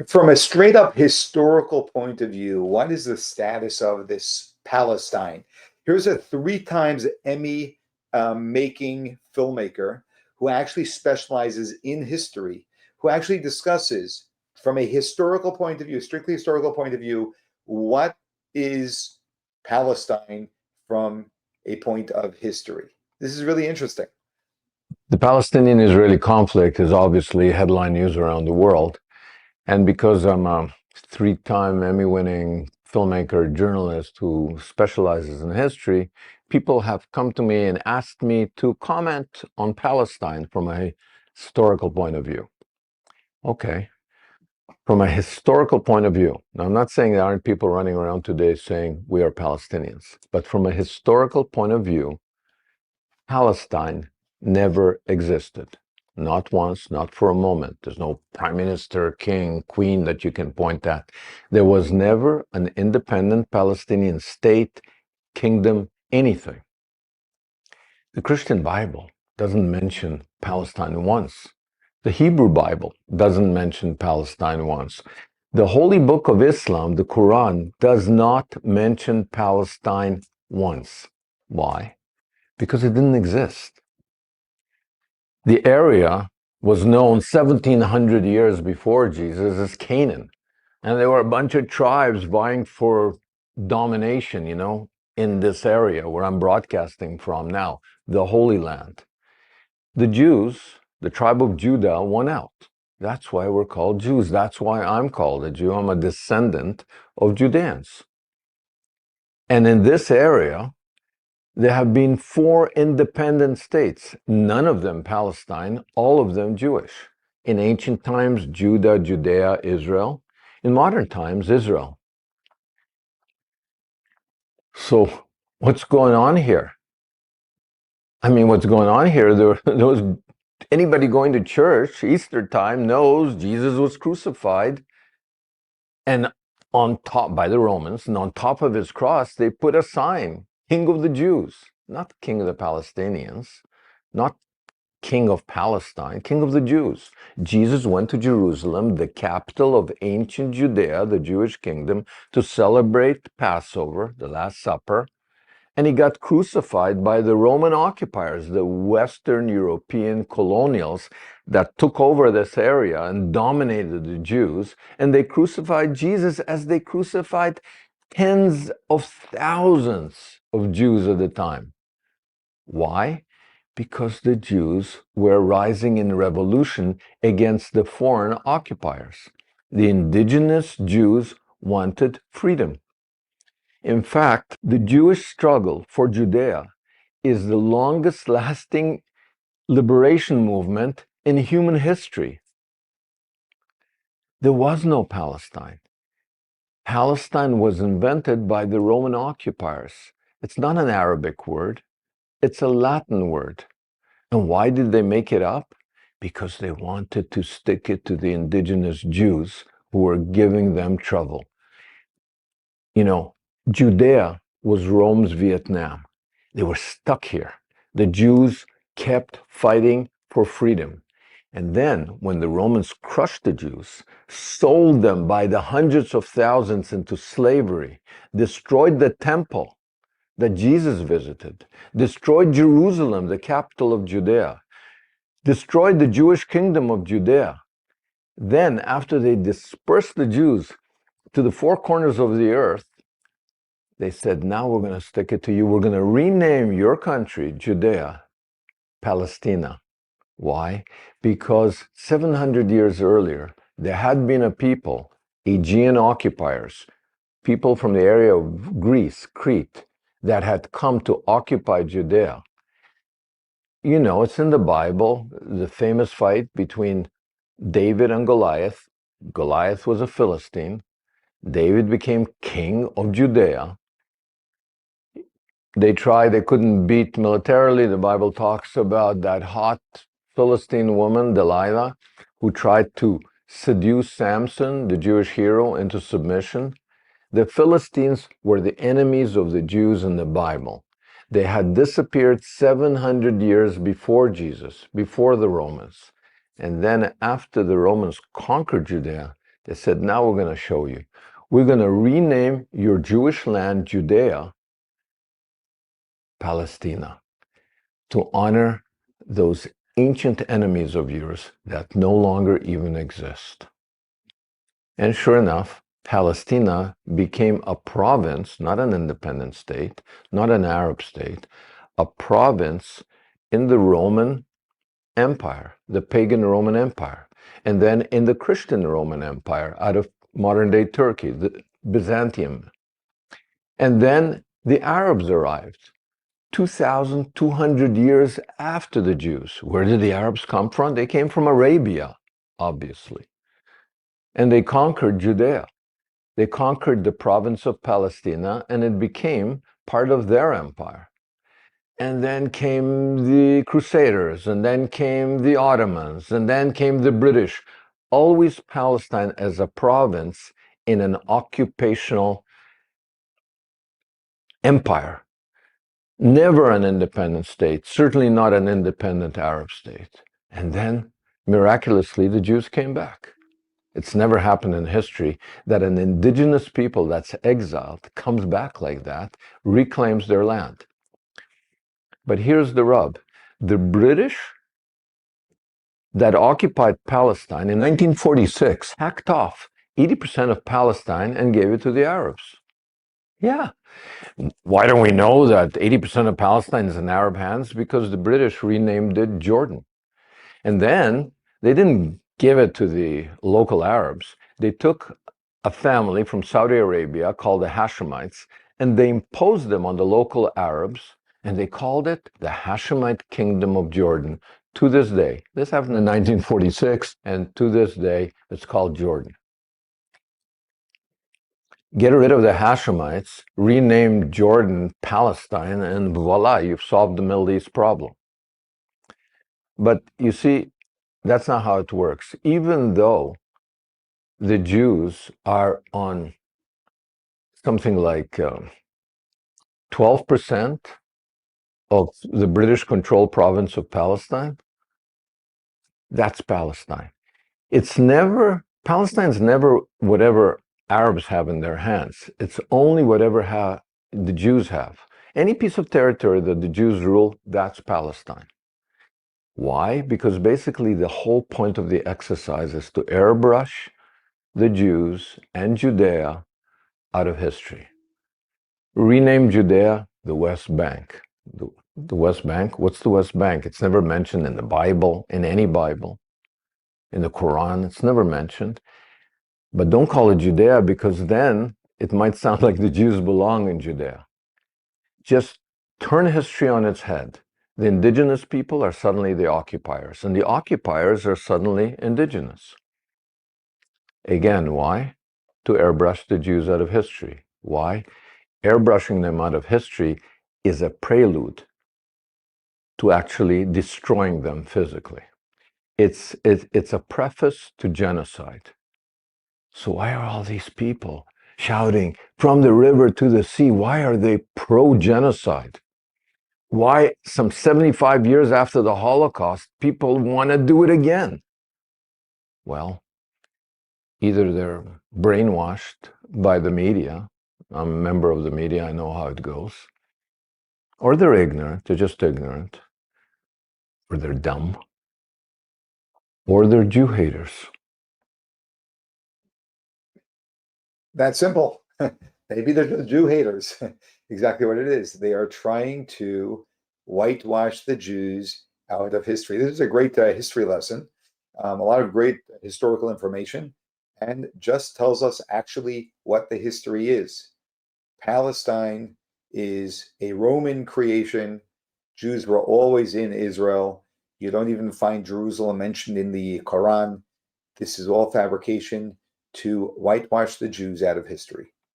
From a straight up historical point of view, what is the status of this Palestine? Here's a three times Emmy making filmmaker who actually specializes in history, who actually discusses from a historical point of view, strictly historical point of view, what is Palestine from a point of history. This is really interesting. The Palestinian-Israeli conflict is obviously headline news around the world. And because I'm a three-time Emmy-winning filmmaker, journalist who specializes in history, people have come to me and asked me to comment on Palestine from a historical point of view. Okay, from a historical point of view. Now, I'm not saying there aren't people running around today saying we are Palestinians, but from a historical point of view, Palestine never existed. Not once, not for a moment. There's no prime minister, king, queen that you can point at. There was never an independent Palestinian state, kingdom, anything. The Christian Bible doesn't mention Palestine once. The Hebrew Bible doesn't mention Palestine once. The Holy Book of Islam, the Quran, does not mention Palestine once. Why? Because it didn't exist. The area was known 1700 years before Jesus as Canaan. And there were a bunch of tribes vying for domination, in this area where I'm broadcasting from now, the Holy Land. The Jews, the tribe of Judah, won out. That's why we're called Jews. That's why I'm called a Jew. I'm a descendant of Judeans. And in this area, there have been 4 independent states, none of them Palestine, all of them Jewish. In ancient times, Judah, Judea, Israel. In modern times, Israel. So what's going on here? What's going on here, anybody going to church, Easter time, knows Jesus was crucified and on top by the Romans, and on top of his cross, they put a sign, King of the Jews, not King of the Palestinians, not King of Palestine, King of the Jews. Jesus went to Jerusalem, the capital of ancient Judea, the Jewish kingdom, to celebrate Passover, the Last Supper, and he got crucified by the Roman occupiers, the Western European colonials that took over this area and dominated the Jews, and they crucified Jesus as they crucified tens of thousands of Jews at the time. Why? Because the Jews were rising in revolution against the foreign occupiers. The indigenous Jews wanted freedom. In fact, the Jewish struggle for Judea is the longest lasting liberation movement in human history. There was no Palestine. Palestine was invented by the Roman occupiers. It's not an Arabic word, it's a Latin word. And why did they make it up? Because they wanted to stick it to the indigenous Jews who were giving them trouble. Judea was Rome's Vietnam. They were stuck here. The Jews kept fighting for freedom. And then, when the Romans crushed the Jews, sold them by the hundreds of thousands into slavery, destroyed the temple that Jesus visited, destroyed Jerusalem, the capital of Judea, destroyed the Jewish kingdom of Judea. Then, after they dispersed the Jews to the 4 corners of the earth, they said, now we're going to stick it to you. We're going to rename your country, Judea, Palestina. Why? Because 700 years earlier, there had been a people, Aegean occupiers, people from the area of Greece, Crete, that had come to occupy Judea. It's in the Bible, the famous fight between David and Goliath. Goliath was a Philistine. David became king of Judea. They couldn't beat militarily. The Bible talks about that hot Philistine woman, Delilah, who tried to seduce Samson, the Jewish hero, into submission. The Philistines were the enemies of the Jews in the Bible. They had disappeared 700 years before Jesus, before the Romans. And then after the Romans conquered Judea, They said, now we're going to show you. We're going to rename your Jewish land, Judea, Palestina, to honor those ancient enemies of yours that no longer even exist. And sure enough, Palestina became a province, not an independent state, not an Arab state, a province in the Roman Empire, the pagan Roman Empire, and then in the Christian Roman Empire out of modern-day Turkey, the Byzantium. And then the Arabs arrived 2,200 years after the Jews. Where did the Arabs come from? They came from Arabia, obviously. And they conquered Judea. They conquered the province of Palestina, and it became part of their empire. And then came the Crusaders, and then came the Ottomans, and then came the British. Always Palestine as a province in an occupational empire. Never an independent state, certainly not an independent Arab state. And then, miraculously, the Jews came back. It's never happened in history that an indigenous people that's exiled comes back like that, reclaims their land. But here's the rub. The British that occupied Palestine in 1946 hacked off 80% of Palestine and gave it to the Arabs. Yeah. Why don't we know that 80% of Palestine is in Arab hands? Because the British renamed it Jordan. And then they didn't give it to the local Arabs. They took a family from Saudi Arabia called the Hashemites, and they imposed them on the local Arabs, and they called it the Hashemite Kingdom of Jordan. To this day, this happened in 1946, and to this day, it's called Jordan. Get rid of the Hashemites, rename Jordan Palestine, and voila, you've solved the Middle East problem. But you see, that's not how it works. Even though the Jews are on something like 12% of the British-controlled province of Palestine, that's Palestine. Palestine's never whatever Arabs have in their hands. It's only whatever the Jews have. Any piece of territory that the Jews rule, that's Palestine. Why? Because basically the whole point of the exercise is to airbrush the Jews and Judea out of history. Rename Judea the West Bank. The West Bank? What's the West Bank? It's never mentioned in the Bible, in any Bible. In the Quran, it's never mentioned. But don't call it Judea, because then it might sound like the Jews belong in Judea. Just turn history on its head. The indigenous people are suddenly the occupiers, and the occupiers are suddenly indigenous. Again, why? To airbrush the Jews out of history. Why? Airbrushing them out of history is a prelude to actually destroying them physically. It's a preface to genocide. So why are all these people shouting from the river to the sea? Why are they pro-genocide? Why, some 75 years after the Holocaust, people want to do it again? Well, either they're brainwashed by the media. I'm a member of the media, I know how it goes. Or they're ignorant, they're just ignorant. Or they're dumb. Or they're Jew haters. That's simple. Maybe they're just Jew haters. Exactly what it is. They are trying to whitewash the Jews out of history. This is a great history lesson. A lot of great historical information, and just tells us actually what the history is. Palestine is a Roman creation. Jews were always in Israel. You don't even find Jerusalem mentioned in the Quran. This is all fabrication to whitewash the Jews out of history.